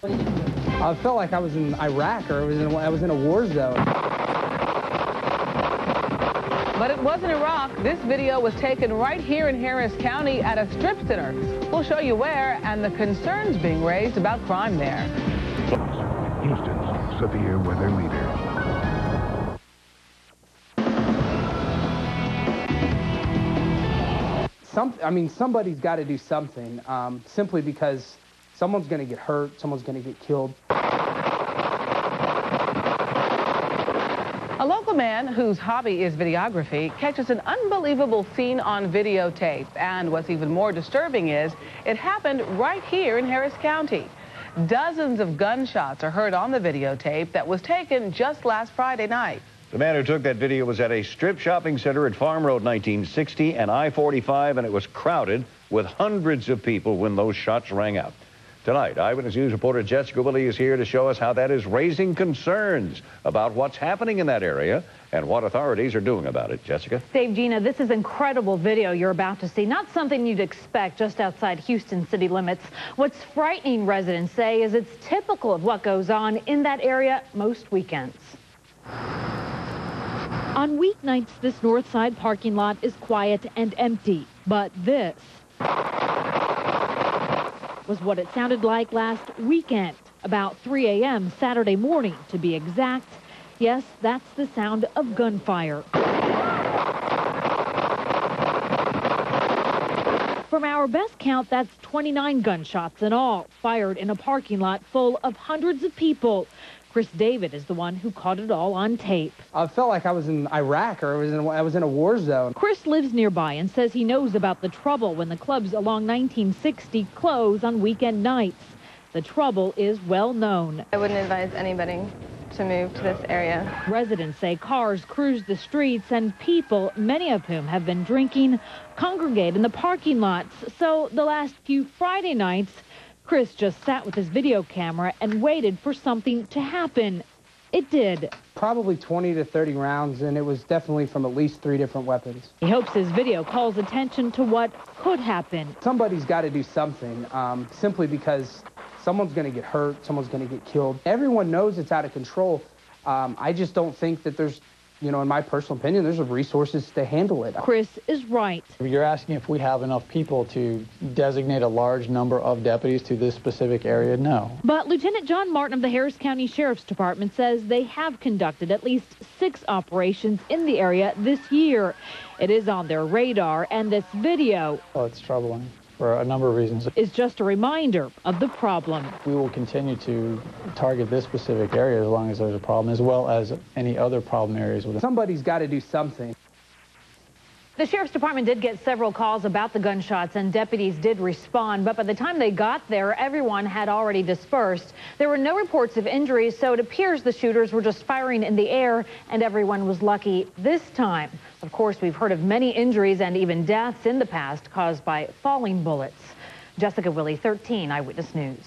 I felt like I was in Iraq or I was in a war zone. But it wasn't Iraq. This video was taken right here in Harris County at a strip center. We'll show you where and the concerns being raised about crime there. Houston's severe weather leader. Somebody's got to do something, simply because someone's going to get hurt, someone's going to get killed. A local man whose hobby is videography catches an unbelievable scene on videotape. And what's even more disturbing is it happened right here in Harris County. Dozens of gunshots are heard on the videotape that was taken just last Friday night. The man who took that video was at a strip shopping center at Farm Road 1960 and I-45, and it was crowded with hundreds of people when those shots rang out. Tonight, Eyewitness News reporter Jessica Willie is here to show us how that is raising concerns about what's happening in that area and what authorities are doing about it. Jessica? Dave, Gina, this is incredible video you're about to see. Not something you'd expect just outside Houston city limits. What's frightening, residents say, is it's typical of what goes on in that area most weekends. On weeknights, this north side parking lot is quiet and empty, but this was what it sounded like last weekend, about 3 a.m. Saturday morning, to be exact. Yes, that's the sound of gunfire. From our best count, that's 29 gunshots in all, fired in a parking lot full of hundreds of people. Chris David is the one who caught it all on tape. I felt like I was in Iraq or I was in a war zone. Chris lives nearby and says he knows about the trouble when the clubs along 1960 close on weekend nights. The trouble is well known. I wouldn't advise anybody to move to this area. Residents say cars cruise the streets and people, many of whom have been drinking, congregate in the parking lots. So the last few Friday nights, Chris just sat with his video camera and waited for something to happen. It did. Probably 20 to 30 rounds, and it was definitely from at least 3 different weapons. He hopes his video calls attention to what could happen. Somebody's got to do something, simply because someone's going to get hurt, someone's going to get killed. Everyone knows it's out of control. I just don't think that there's, in my personal opinion, there's resources to handle it. Chris is right. You're asking if we have enough people to designate a large number of deputies to this specific area? No. But Lieutenant John Martin of the Harris County Sheriff's Department says they have conducted at least 6 operations in the area this year. It is on their radar, and this video, well, it's troubling for a number of reasons, is just a reminder of the problem. We will continue to target this specific area as long as there's a problem, as well as any other problem areas. Somebody's got to do something. The Sheriff's Department did get several calls about the gunshots, and deputies did respond, but by the time they got there, everyone had already dispersed. There were no reports of injuries, so it appears the shooters were just firing in the air, and everyone was lucky this time. Of course, we've heard of many injuries and even deaths in the past caused by falling bullets. Jessica Willie, 13 Eyewitness News.